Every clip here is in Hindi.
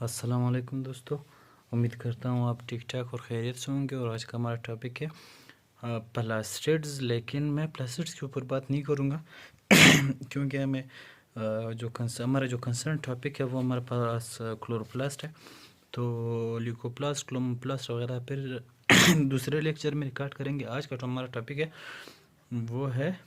अस्सलाम वालेकुम दोस्तों। उम्मीद करता हूँ आप ठीक ठाक और खैरियत से होंगे। और आज का हमारा टॉपिक है प्लास्टिड्स। लेकिन मैं प्लास्टिड्स के ऊपर बात नहीं करूँगा क्योंकि हमारा जो कंसर्न टॉपिक है वो हमारे पास क्लोरोप्लास्ट है। तो ल्यूकोप्लास्ट, क्लोमोप्लास्ट वगैरह फिर दूसरे लेक्चर में रिकॉर्ड करेंगे। आज का जो हमारा टॉपिक है वो है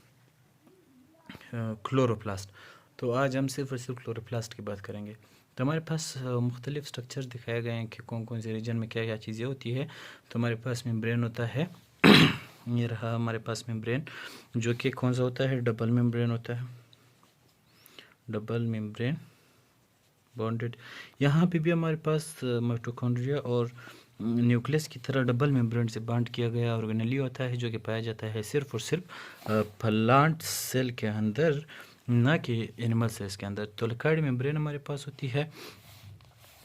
क्लोरोप्लास्ट। तो आज हम सिर्फ और सिर्फ क्लोरोप्लास्ट की बात करेंगे। तो हमारे पास मुख्तलिफ स्ट्रक्चर्स दिखाए गए हैं कि कौन कौन से रीजन में क्या क्या चीज़ें होती है। तो हमारे पास मेम्ब्रेन होता है ये रहा हमारे पास मेम्ब्रेन, जो कि कौन सा होता है, डबल मेम्ब्रेन होता है, डबल मेम्ब्रेन बॉन्डेड। यहाँ पे भी हमारे पास माइटोकॉन्ड्रिया और न्यूक्लियस की तरह डबल मेम्ब्रेन से बांड किया गया ऑर्गेनेली होता है, जो कि पाया जाता है सिर्फ और सिर्फ प्लांट सेल के अंदर, ना कि एनिमल सेल्स के अंदर। तो थैलेकॉइड मेम्ब्रेन हमारे पास होती है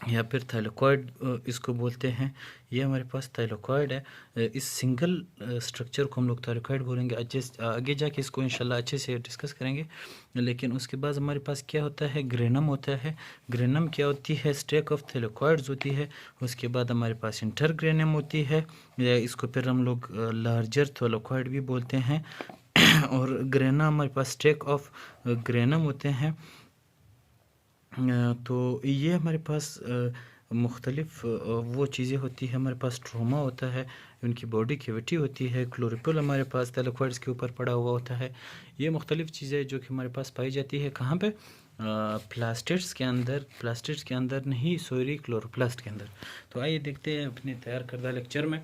या फिर थाइलेकॉइड इसको बोलते हैं। ये हमारे पास थाइलेकॉइड है। इस सिंगल स्ट्रक्चर को हम लोग थाइलेकॉइड बोलेंगे। आगे जाके इसको इंशाल्लाह अच्छे से डिस्कस करेंगे। लेकिन उसके बाद हमारे पास क्या होता है, ग्रेनम होता है। ग्रेनम क्या होती है, स्टेक ऑफ थाइलेकॉइड्स होती है। उसके बाद हमारे पास इंटरग्रेनम होती है, इसको फिर हम लोग लार्जर थाइलेकॉइड भी बोलते हैं और ग्रेना हमारे पास स्टेक ऑफ ग्रेनम होते हैं। तो ये हमारे पास मुख्तलिफ वो चीज़ें होती है। हमारे पास स्ट्रोमा होता है, उनकी बॉडी कैविटी होती है। क्लोरोपिल हमारे पास थाइलेकॉइड्स के ऊपर पड़ा हुआ होता है। ये मुख्तलिफ चीज़ें जो कि हमारे पास पाई जाती है कहाँ पे, प्लास्टिड्स के अंदर। प्लास्टिड्स के अंदर नहीं, सॉरी, क्लोरोप्लास्ट के अंदर। तो आइए देखते हैं अपने तैयार करदा लेक्चर में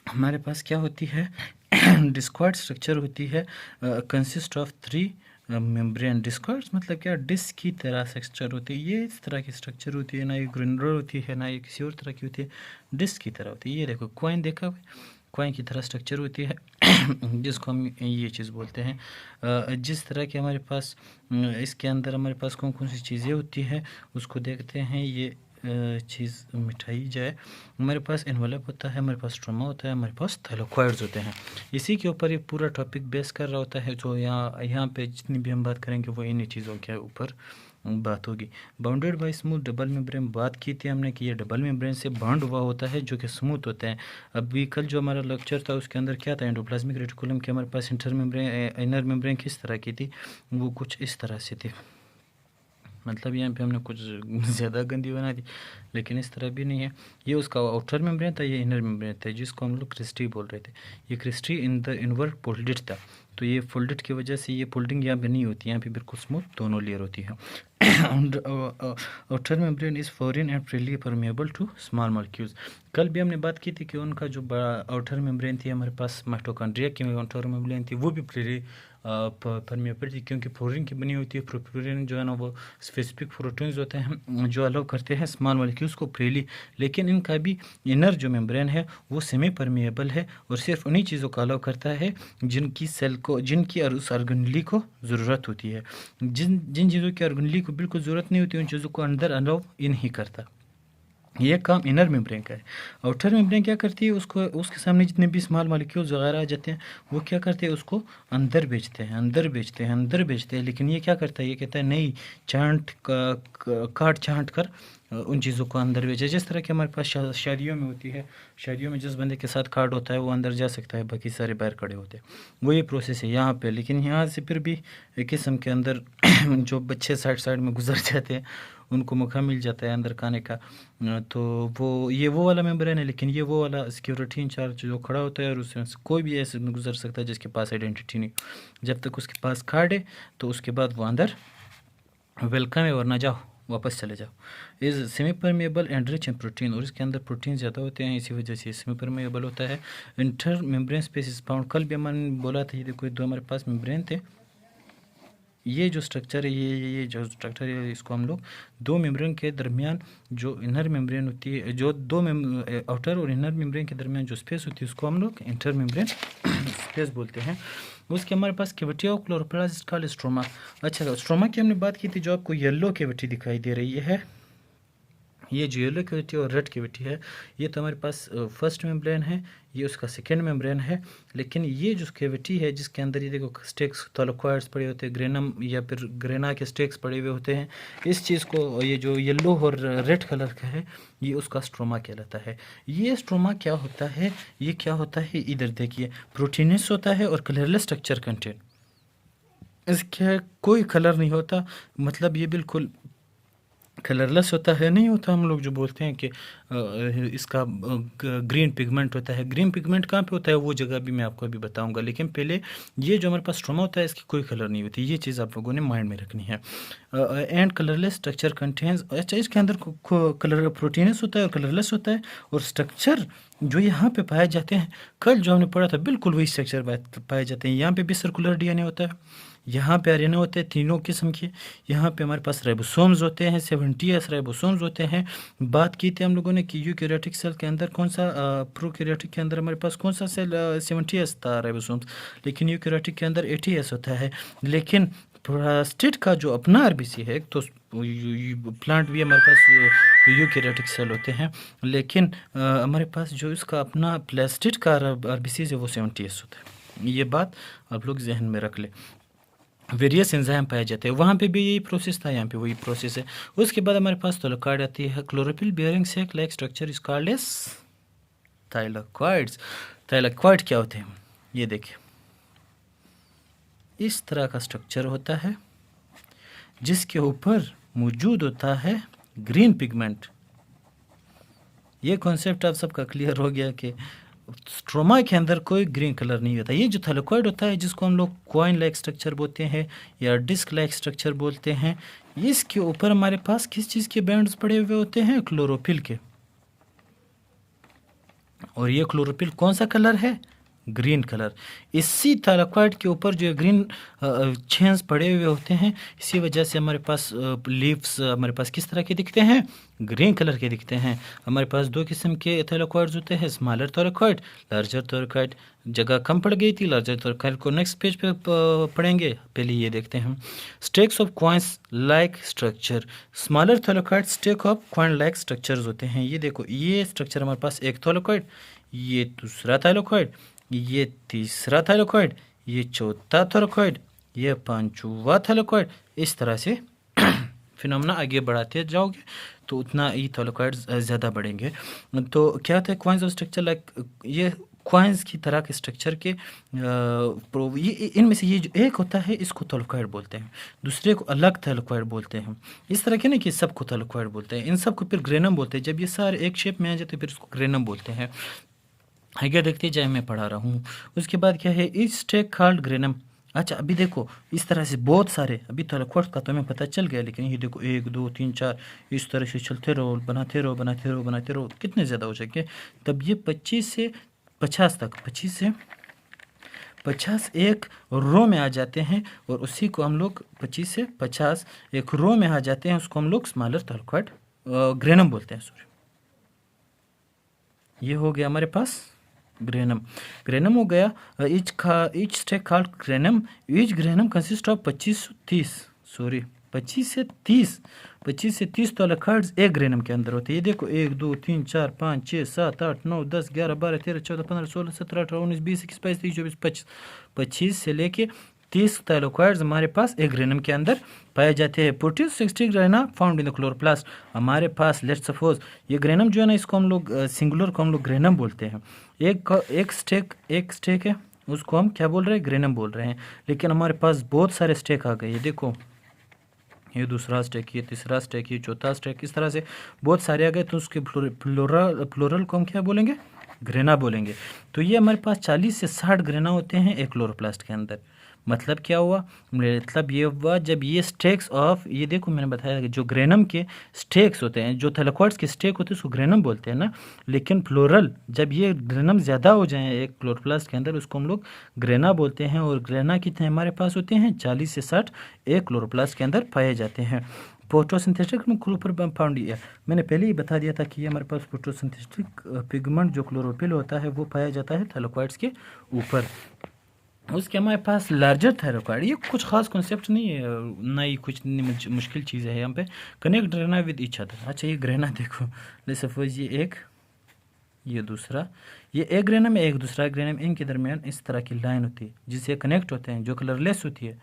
हमारे पास क्या होती है। डिस्क्वाड स्ट्रक्चर होती है, कंसिस्ट ऑफ 3 मेम्ब्रेन। डिस्क्वाड्स मतलब क्या, डिस्क की तरह स्ट्रक्चर होती है। ये इस तरह की स्ट्रक्चर होती है, ना ये ग्रेनुलर होती है, ना ये किसी और तरह की होती है, डिस्क की तरह होती है। ये देखो कॉइन देखा हुआ, कॉइन की तरह स्ट्रक्चर होती है जिसको हम ये चीज़ बोलते हैं। जिस तरह के हमारे पास इसके अंदर हमारे पास कौन कौन सी चीज़ें होती हैं उसको देखते हैं। ये चीज़ मिटाई जाए। हमारे पास एनवलप होता है, हमारे पास स्ट्रोमा होता है, हमारे पास थाइलेकॉइड्स होते हैं। इसी के ऊपर ये पूरा टॉपिक बेस कर रहा होता है। जो यहाँ पे जितनी भी हम बात करेंगे वो इन्हीं चीज़ों के ऊपर बात होगी। Bounded by smooth double membrane बात की थी हमने कि ये डबल मेम्ब्रेन से बाउंड हुआ होता है, जो कि स्मूथ होता है। अभी कल जो हमारा लेक्चर था उसके अंदर क्या था, एंडोप्लाज्मिक रेटिकुलम के हमारे पास इंटर मेम्ब्रेन, इनर मेम्ब्रेन किस तरह की थी, वो कुछ इस तरह से थी। मतलब यहाँ पे हमने कुछ ज़्यादा गंदी बना दी, लेकिन इस तरह भी नहीं है। ये उसका आउटर मेम्ब्रेन था, ये इनर मेम्ब्रेन था, जिसको हम लोग क्रिस्टी बोल रहे थे। ये cristae in the invert folded था। तो ये फोल्डेड की वजह से ये फोल्डिंग यहाँ पे नहीं होती, यहाँ पे बिल्कुल स्मूथ दोनों लेयर होती है। Outer membrane is foreign and freely permeable to small molecules. कल भी हमने बात की थी कि उनका जो आउटर मेम्ब्रेन थी हमारे पास माइटोकॉन्ड्रिया की आउटर मेम्ब्रेन थी, वो भी फ्रीली परमेएबल थी, क्योंकि फ्लोरीन की बनी होती है। फ्लोरीन जो है ना वो स्पेसिफिक प्रोटीन्स होते हैं जो अलाउ करते हैं स्मॉल मॉलिक्यूल्स को फ्रीली। लेकिन इनका भी इनर जो मेम्ब्रेन है वो सेमी परमेएबल है और सिर्फ उन्हीं चीज़ों को अलाउ करता है जिनकी सेल को, जिनकी उस ऑर्गेनेली को ज़रूरत होती है। जिन चीज़ों की ऑर्गेनेली को बिल्कुल ज़रूरत नहीं होती उन चीज़ों को अंदर अलाउ ही नहीं करता। ये काम इनर मेम्ब्रेन का है। आउटर मेम्ब्रेन क्या करती है, उसको उसके सामने जितने भी स्मॉल मॉलिक्यूल्स वगैरह आ जाते हैं वो क्या करते हैं, उसको अंदर बेचते हैं, अंदर बेचते हैं, अंदर बेचते हैं। लेकिन ये क्या करता है, ये कहता है नहीं, काट छांट कर उन चीज़ों को अंदर बेचे। जिस तरह के हमारे पास शादियों में होती है, शादियों में जिस बंदे के साथ कार्ड होता है वो अंदर जा सकता है, बाकी सारे बाहर खड़े होते हैं। वो ये प्रोसेस है यहाँ पे। लेकिन यहाँ से फिर भी एक किस्म के अंदर जो बच्चे साइड साइड में गुजर जाते हैं उनको मौका मिल जाता है अंदर खाने का। तो वो वाला मेम्ब्रेन है, लेकिन ये वो वाला सिक्योरिटी इंचार्ज जो खड़ा होता है और उसमें से कोई भी ऐसे गुजर सकता है जिसके पास आइडेंटिटी नहीं। जब तक उसके पास कार्ड है तो उसके बाद वो अंदर वेलकम है, वरना जाओ, वापस चले जाओ। Is semi permeable and rich in protein, और इसके अंदर प्रोटीन ज़्यादा होते हैं, इसी वजह से सेमी परमेएबल होता है। Inter membrane space is found. कल भी हमने बोला था, ये देखो दो हमारे पास मेम्ब्रेन थे। ये जो स्ट्रक्चर है, ये जो स्ट्रक्चर है, इसको हम लोग दो मेम्ब्रेन के दरमियान जो इनर मेम्ब्रेन होती है, जो दो आउटर और इनर मेम्ब्रेन के दरमियान जो स्पेस होती है उसको हम लोग इंटर मेम्ब्रेन स्पेस बोलते हैं। उसके हमारे पास cavity of chloroplast called stroma. अच्छा, स्ट्रोमा की हमने बात की थी, जो आपको येलो कैविटी दिखाई दे रही है, ये जो येलो कैविटी और रेड कैविटी है, ये तो हमारे पास फर्स्ट मेम्ब्रेन है, ये उसका सेकेंड मेम्ब्रेन है। लेकिन ये जो कैविटी है जिसके अंदर ये देखो स्टेक्स थैलेकोइड्स पड़े होते हैं, ग्रेनम या फिर ग्रेना के स्टेक्स पड़े हुए होते हैं, इस चीज़ को ये जो येलो और रेड कलर का है ये उसका स्ट्रोमा कहलाता है। ये स्ट्रोमा क्या होता है, ये क्या होता है, इधर देखिए, प्रोटीनस होता है और कलरलेस स्ट्रक्चर कंटेंट, इसके कोई कलर नहीं होता, मतलब ये बिल्कुल कलरलेस होता है, नहीं होता। हम लोग जो बोलते हैं कि इसका ग्रीन पिगमेंट होता है, ग्रीन पिगमेंट कहाँ पे होता है वो जगह भी मैं आपको अभी बताऊंगा। लेकिन पहले ये जो हमारे पास स्ट्रोमा होता है इसकी कोई कलर नहीं होती, ये चीज़ आप लोगों ने माइंड में रखनी है। एंड कलरलेस स्ट्रक्चर कंटेन्स, अच्छा इसके अंदर कलर प्रोटीनस होता है और कलरलेस होता है, और स्ट्रक्चर जो यहाँ पे पाए जाते हैं, कल जो हमने पढ़ा था बिल्कुल वही स्ट्रक्चर पाए जाते हैं। यहाँ पे भी सर्कुलर डीएनए होता है, यहाँ पे आरएनए होते हैं तीनों किस्म के, यहाँ पे हमारे पास राइबोसोम्स होते हैं, 70s राइबोसोम्स होते हैं। बात की थी हम लोगों ने कि यूकैरियोटिक सेल के अंदर कौन सा, प्रोकैरियोटिक के अंदर हमारे पास कौन सा सेल 70s था राइबोसोम्स, लेकिन यूकैरियोटिक के अंदर 80s होता है। लेकिन प्रोस्टेट का जो अपना आरबीसी है, तो प्लांट भी हमारे पास यूकैरियोटिक सेल होते हैं, लेकिन हमारे पास जो इसका अपना प्लास्टिड का आरबीसी है वो 70s होता है। ये बात आप लोग जहन में रख ले। वेरियस एंजाइम पाए जाते हैं, वहाँ पे भी यही प्रोसेस था, यहाँ पे वही प्रोसेस है। उसके बाद हमारे पास थैलेकॉइड आती है, chlorophyll bearing sac like structure is called as thylakoids. Thylakoid क्या होते हैं, ये देखिए इस तरह का स्ट्रक्चर होता है जिसके ऊपर मौजूद होता है ग्रीन पिगमेंट। ये कॉन्सेप्ट आप सबका क्लियर हो गया कि स्ट्रोमा के अंदर कोई ग्रीन कलर नहीं होता। ये जो थैलेकॉइड होता है जिसको हम लोग कॉइन लाइक स्ट्रक्चर बोलते हैं या डिस्क लाइक स्ट्रक्चर बोलते हैं, इसके ऊपर हमारे पास किस चीज़ के बैंड्स पड़े हुए होते हैं, क्लोरोफिल के। और ये क्लोरोफिल कौन सा कलर है, ग्रीन कलर। इसी थैलेकॉइड के ऊपर जो ग्रीन चेन्स पड़े हुए होते हैं, इसी वजह से हमारे पास लीव्स हमारे पास किस तरह के दिखते हैं, ग्रीन कलर के दिखते हैं। हमारे पास दो किस्म के थैलेकॉइड्स होते हैं, स्मॉलर थैलेकॉइड, लार्जर थैलेकॉइड। जगह कम पड़ गई थी, लार्जर थैलेकॉइड को नेक्स्ट पेज पे पढ़ेंगे, पहले ये देखते हैं हम। Stacks of coins like structure, smaller thylakoid stack of coin like structures होते हैं। ये देखो, ये स्ट्रक्चर हमारे पास एक थैलेकॉइड, ये दूसरा थैलेकॉइड, ये तीसरा थैलेकॉइड, ये चौथा थैलेकॉइड, ये पांचवा थैलेकॉइड। इस तरह से फिनोमेना आगे बढ़ाते जाओगे तो उतना ही थैलेकॉइड्स ज़्यादा बढ़ेंगे। तो क्या होता है, क्वाइंस ऑफ स्ट्रक्चर लाइक, ये क्वाइंस की तरह के स्ट्रक्चर के ये इनमें से ये जो एक होता है इसको थैलेकॉइड बोलते हैं, दूसरे को अलग थैलेकॉइड बोलते हैं। इस तरह के ना कि सबको थैलेकॉइड बोलते हैं, इन सबको फिर ग्रेनम बोलते हैं। जब ये सारे एक शेप में आ जाते हैं फिर इसको ग्रेनम बोलते हैं। आगे देखते जाए, मैं पढ़ा रहा हूँ। उसके बाद क्या है, इस स्टेक कॉल्ड ग्रेनम। अच्छा अभी देखो, इस तरह से बहुत सारे, अभी थैलेकॉइड का तो हमें पता चल गया, लेकिन ये देखो 1 2 3 4 इस तरह से चलते रहो, बनाते रहो बनाते रहो बनाते रहो, कितने ज़्यादा हो जाएंगे। तब ये 25 से 50 तक, 25 से 50 एक रो में आ जाते हैं, और उसी को हम लोग 25 से 50 एक रो में आ जाते हैं, उसको हम लोग स्मॉलर थैलेकॉइड ग्रेनम बोलते हैं। सॉरी, ये हो गया हमारे पास ग्रेनम। ग्रेनम हो गया। Each stack called granum, each granum consist of 25 से 30 थैलेकॉइड्स एक ग्रेनम के अंदर होते हैं। ये देखो 1 2 3 4 5 6 7 8 9 10 11 12 13 14 15 16 17 18 19 20 21 22 23 24 25, 25 से लेके 30 थैलेकॉइड्स हमारे पास एक ग्रेनम के अंदर पाए जाते हैं। 60 grana found in the chloroplast. हमारे पास लेट्स सपोज ये ग्रेनम जो है ना, इसको हम लोग सिंगुलर को हम लोग ग्रेनम बोलते हैं। एक स्टेक है, उसको हम क्या बोल रहे हैं, ग्रेनम बोल रहे हैं। लेकिन हमारे पास बहुत सारे स्टेक आ गए, ये देखो, ये दूसरा स्टेक, ये तीसरा स्टेक, ये चौथा स्टेक, इस तरह से बहुत सारे आ गए, तो उसके प्लोरल को हम क्या बोलेंगे, ग्रेना बोलेंगे। तो ये हमारे पास 40 से 60 ग्रेना होते हैं एक क्लोरोप्लास्ट के अंदर। मतलब क्या हुआ, मतलब ये हुआ जब ये स्टेक्स ऑफ, ये देखो मैंने बताया कि जो ग्रेनम के स्टेक्स होते हैं, जो थैलेकॉइड्स के स्टेक होते हैं उसको ग्रेनम बोलते हैं ना, लेकिन प्लोरल जब ये ग्रेनम ज़्यादा हो जाए एक क्लोरोप्लास्ट के अंदर, उसको हम लोग ग्रेना बोलते हैं। और ग्रेना कितने हमारे पास होते हैं, 40 से 60 एक क्लोरोप्लास्ट के अंदर पाए जाते हैं। फोटोसिंथेटिक क्लोरोफिल फाउंड, मैंने पहले ही बता दिया था कि ये हमारे पास फोटोसिंथेटिक पिगमेंट जो क्लोरोफिल होता है वो पाया जाता है थैलेकॉइड्स के ऊपर। उसके हमारे पास लार्जर थायरोकार्ड, ये कुछ खास कॉन्सेप्ट नहीं है, ना ही कुछ मुश्किल चीज़ है यहाँ पे। Connect grana with each other. अच्छा ये ग्रेना देखो, ले सपोज ये एक, ये दूसरा, ये एक ग्रेनम है, एक दूसरा ग्रेनम, इनके दरमियान इस तरह की लाइन होती है जिससे कनेक्ट होते हैं, जो कलरलेस होती है,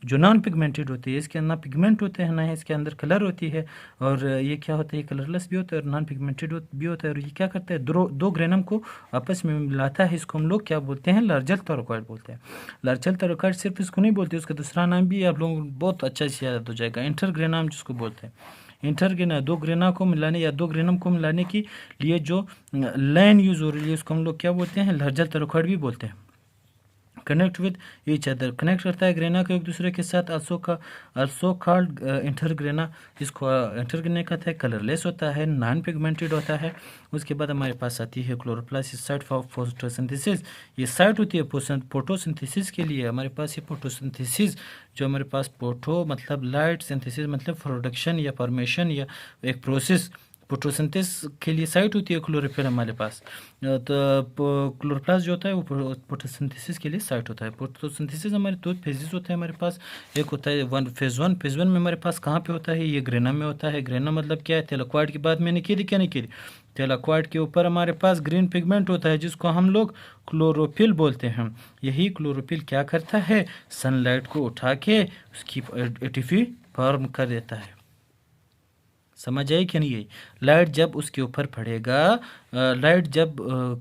जो नॉन पिगमेंटेड होती है। इसके अंदर पिगमेंट होते हैं, ना है इसके अंदर कलर होती है। और ये क्या होता है, कलरलेस भी होता है और नॉन पिगमेंटेड भी होता है। और ये क्या करता है, दो ग्रेनम को आपस में मिलाता है। इसको हम लोग क्या बोलते हैं, लार्जर थायरोकार्ड बोलते हैं। लार्जर थायरोकार्ड सिर्फ इसको नहीं बोलते, उसका दूसरा नाम भी आप लोगों को बहुत अच्छा से याद हो जाएगा, इंटरग्रेनम जिसको बोलते हैं। इंटरग्रेना, दो ग्रेना को मिलाने या दो ग्रेनम को मिलाने के लिए जो लाइन यूज़ हो रही है उसको हम लोग क्या बोलते हैं, लार्जर थायरोकार्ड भी बोलते हैं। Connect with each other, connect करता है ग्रेना को एक दूसरे के साथ। आल्सो कॉल्ड इंटरग्रेना, इसको इंटरग्रेना कहता है। कलरलेस होता है, नॉन पिगमेंटेड होता है। उसके बाद हमारे पास आती है क्लोरोप्लास्ट, साइट फॉर फोटोसिंथेसिस। ये साइट होती है फोटोसिंथेसिस के लिए। हमारे पास ये फोटोसिंथेसिस जो हमारे पास, फोटो मतलब लाइट, सिंथेसिस मतलब प्रोडक्शन या फॉर्मेशन या एक प्रोसेस, फोटोसिंथेसिस के लिए साइट होती है क्लोरोफिल हमारे पास। तो क्लोरोप्लास्ट जो होता है वो फोटोसिंथेसिस के लिए साइट होता है। फोटोसिंथेसिस हमारे दो फेजेस होते हैं हमारे पास। एक होता है फेज वन में हमारे पास कहाँ पे होता है, ये ग्रेना में होता है। ग्रेना मतलब क्या है, थैलाकोइड की बात मैंने की थी क्या नहीं की थी। थैलाकोइड के ऊपर हमारे पास ग्रीन पिगमेंट होता है जिसको हम लोग क्लोरोफिल बोलते हैं। यही क्लोरोफिल क्या करता है, सनलाइट को उठा के उसकी एटीपी फॉर्म कर देता है। समझ आई कि नहीं गई। लाइट जब उसके ऊपर पड़ेगा, लाइट जब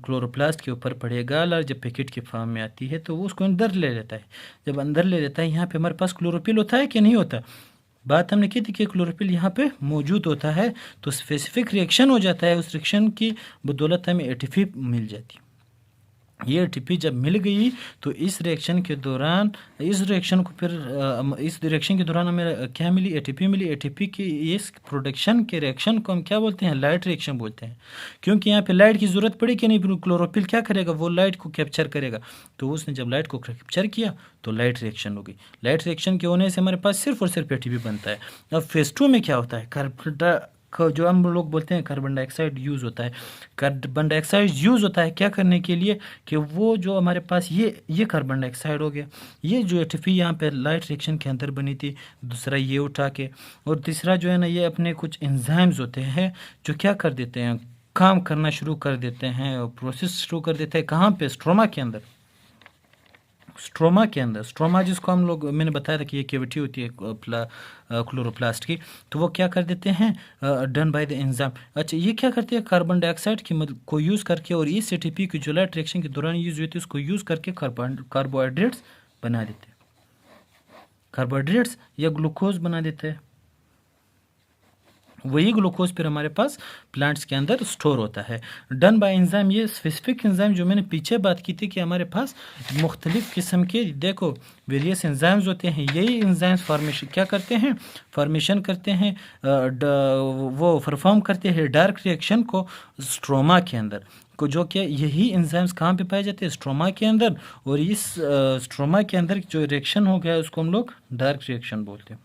क्लोरोप्लास्ट के ऊपर पड़ेगा, लाइट जब पैकेट के फॉर्म में आती है तो वो उसको अंदर ले लेता है। जब अंदर ले लेता है, यहाँ पे हमारे पास क्लोरोफिल होता है कि नहीं होता। बात हमने की थी कि क्लोरोफिल यहाँ पे मौजूद होता है, तो स्पेसिफिक रिएक्शन हो जाता है। उस रिएक्शन की बदौलत हमें एटीपी मिल जाती है। ये एटीपी जब मिल गई तो इस रिएक्शन के दौरान, इस रिएक्शन को फिर इस रिएक्शन के दौरान हमें क्या मिली, एटीपी मिली। एटीपी की इस प्रोडक्शन के रिएक्शन को हम क्या बोलते हैं, लाइट रिएक्शन बोलते हैं। क्योंकि यहाँ पे लाइट की ज़रूरत पड़ी कि नहीं, क्लोरोफिल क्या करेगा, वो लाइट को कैप्चर करेगा। तो उसने जब लाइट को कैप्चर किया तो लाइट रिएक्शन हो गई। लाइट रिएक्शन के होने से हमारे पास सिर्फ और सिर्फ एटीपी बनता है। अब फेज 2 में क्या होता है, जो हम लोग बोलते हैं कार्बन डाइऑक्साइड यूज़ होता है। कार्बन डाइऑक्साइड यूज़ होता है क्या करने के लिए, कि वो जो हमारे पास ये कार्बन डाइऑक्साइड हो गया, ये जो एटीपी यहाँ पे लाइट रिएक्शन के अंदर बनी थी, दूसरा ये उठा के, और तीसरा जो है ना, ये अपने कुछ एंजाइम्स होते हैं जो क्या कर देते हैं, काम करना शुरू कर देते हैं और प्रोसेस शुरू कर देते हैं। कहाँ पे, स्ट्रोमा के अंदर। स्ट्रोमा के अंदर, स्ट्रोमा जिसको हम लोग, मैंने बताया था कि ये कैविटी होती है क्लोरोप्लास्ट की, तो वो क्या कर देते हैं, डन बाय द एंजाइम। अच्छा ये क्या करते हैं, कार्बन डाइऑक्साइड की मदद को यूज़ करके और इस एटीपी की जो लाइट रिएक्शन के दौरान यूज़ हुई थी उसको यूज़ करके कार्बोहाइड्रेट्स बना देते हैं, कार्बोहाइड्रेट्स या ग्लूकोज बना देते हैं। वही ग्लूकोज फिर हमारे पास प्लांट्स के अंदर स्टोर होता है, डन बाय एंजाइम। ये स्पेसिफिक एंजाइम जो मैंने पीछे बात की थी कि हमारे पास मुख्तलिफ किस्म के, देखो, वेरियस एंजाइम्स होते हैं। यही एंजाइम्स फॉर्मेशन क्या करते हैं, फॉर्मेशन करते हैं, वो परफॉर्म करते हैं डार्क रिएक्शन को स्ट्रोमा के अंदर को, जो कि यही एंजाइम्स कहाँ पे पाए जाते हैं, स्ट्रोमा के अंदर। और इस स्ट्रोमा के अंदर जो रिएक्शन हो गया उसको हम लोग डार्क रिएक्शन बोलते हैं।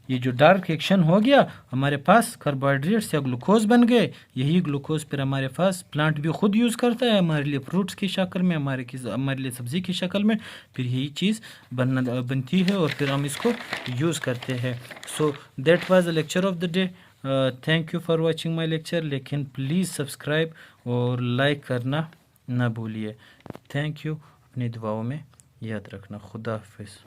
ये जो डार्क रिएक्शन हो गया, हमारे पास कार्बोहाइड्रेट्स या ग्लूकोज बन गए। यही ग्लूकोज फिर हमारे पास प्लांट भी खुद यूज़ करता है, हमारे लिए फ्रूट्स की शक्ल में, हमारे लिए सब्ज़ी की शक्ल में, फिर यही चीज़ बनती है और फिर हम इसको यूज़ करते हैं। So that was the lecture of the day. Thank you for watching my lecture. लेकिन प्लीज़ सब्सक्राइब और लाइक करना ना भूलिए। Thank you. अपनी दुआओं में याद रखना। खुदा हाफिज़।